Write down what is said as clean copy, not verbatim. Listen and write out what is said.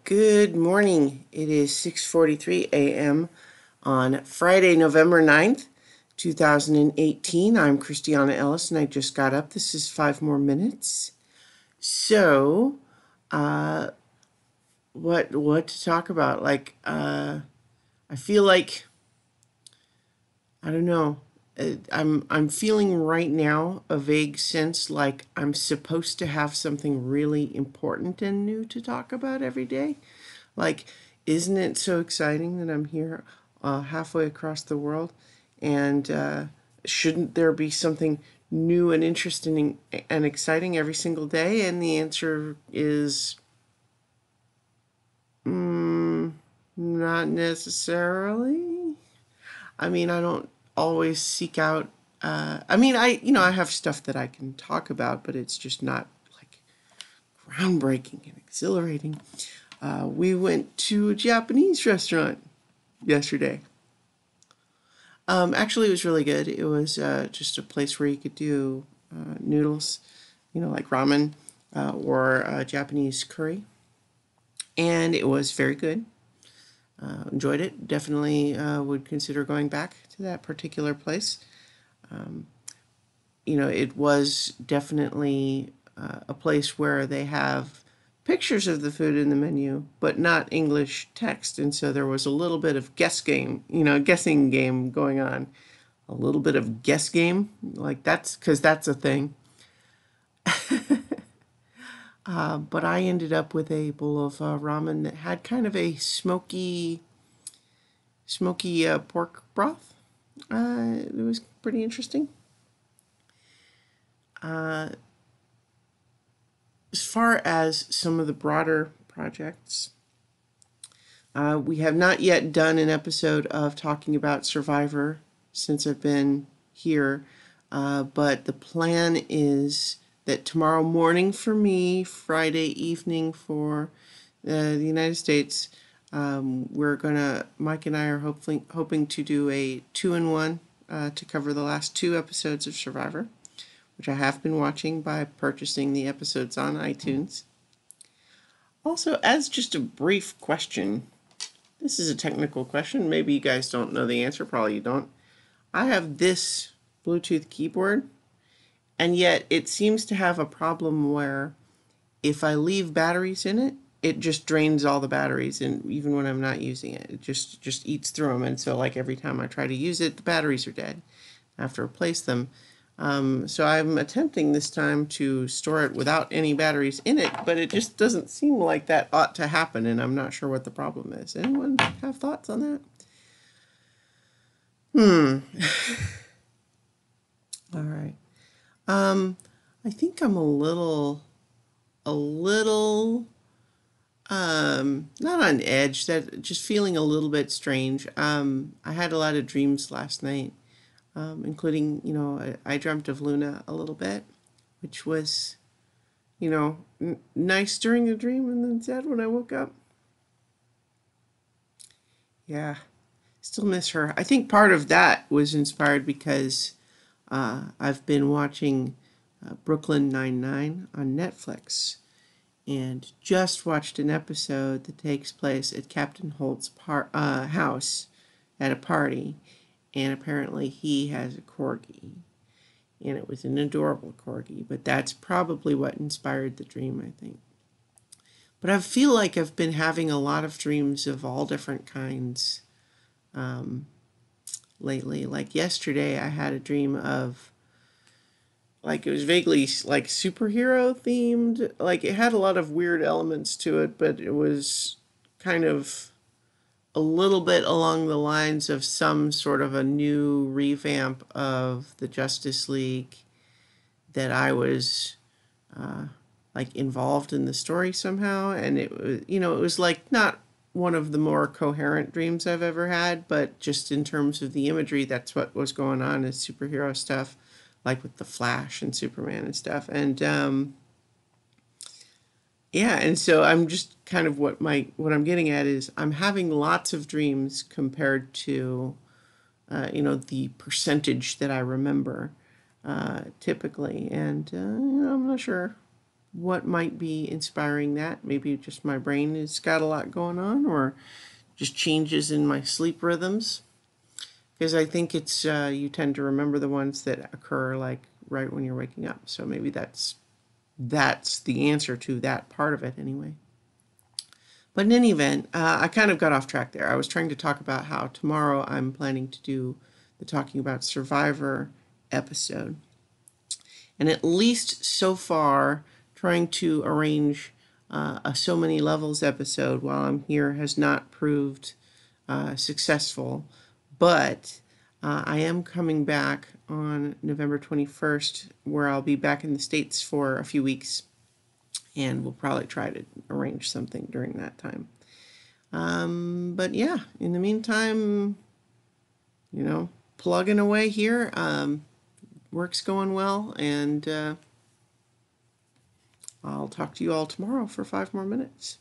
Good morning. It is 6:43 a.m. on Friday, November 9th, 2018. I'm Christiana Ellis and I just got up. This is 5 more minutes. So, uh, what to talk about? I feel like I don't know. I'm feeling right now a vague sense like I'm supposed to have something really important and new to talk about every day. Like, isn't it so exciting that I'm here halfway across the world? And shouldn't there be something new and interesting and exciting every single day? And the answer is not necessarily. I mean, I don't always seek out. I have stuff that I can talk about, but it's just not like groundbreaking and exhilarating. We went to a Japanese restaurant yesterday. Actually, it was really good. It was just a place where you could do noodles, like ramen or Japanese curry. And it was very good. Enjoyed it. Definitely would consider going back to that particular place. It was definitely a place where they have pictures of the food in the menu, but not English text. And so there was a little bit of guessing game going on. A little bit of guess game, like that's because that's a thing. But I ended up with a bowl of ramen that had kind of a smoky pork broth. It was pretty interesting. As far as some of the broader projects, we have not yet done an episode of talking about Survivor since I've been here, but the plan is that tomorrow morning for me, Friday evening for the United States, Mike and I are hoping to do a 2-in-1 to cover the last 2 episodes of Survivor, which I have been watching by purchasing the episodes on iTunes. Also, as just a brief question, this is a technical question. Maybe you guys don't know the answer. Probably you don't. I have this Bluetooth keyboard, and yet it seems to have a problem where if I leave batteries in it, it just drains all the batteries, and even when I'm not using it, it just eats through them. And so, like every time I try to use it, the batteries are dead. I have to replace them. So I'm attempting this time to store it without any batteries in it, but it just doesn't seem like that ought to happen, and I'm not sure what the problem is. Anyone have thoughts on that? All right. I think I'm a little, not on edge. That just feeling a little bit strange. I had a lot of dreams last night, including, I dreamt of Luna a little bit, which was, nice during the dream and then sad when I woke up. Yeah, still miss her. I think part of that was inspired because I've been watching Brooklyn Nine-Nine on Netflix and just watched an episode that takes place at Captain Holt's house at a party, and apparently he has a corgi, and it was an adorable corgi, but that's probably what inspired the dream, I think. But I feel like I've been having a lot of dreams of all different kinds lately. Like yesterday, I had a dream of, like, it was vaguely like superhero themed. Like it had a lot of weird elements to it, but it was kind of a little bit along the lines of some sort of a new revamp of the Justice League that I was like involved in the story somehow, and it was, it was like not one of the more coherent dreams I've ever had, but just in terms of the imagery, that's what was going on is superhero stuff, like with the Flash and Superman and stuff. And yeah, and so I'm just kind of what I'm getting at is I'm having lots of dreams compared to the percentage that I remember typically, and I'm not sure what might be inspiring that. Maybe just my brain has got a lot going on, or just changes in my sleep rhythms. Because I think it's you tend to remember the ones that occur like right when you're waking up. So maybe that's the answer to that part of it anyway. But in any event, I kind of got off track there. I was trying to talk about how tomorrow I'm planning to do the Talking About Survivor episode. And at least so far, trying to arrange a So Many Levels episode while I'm here has not proved successful. But I am coming back on November 21st, where I'll be back in the States for a few weeks. And we'll probably try to arrange something during that time. But yeah, in the meantime, plugging away here. Work's going well, and I'll talk to you all tomorrow for 5 more minutes.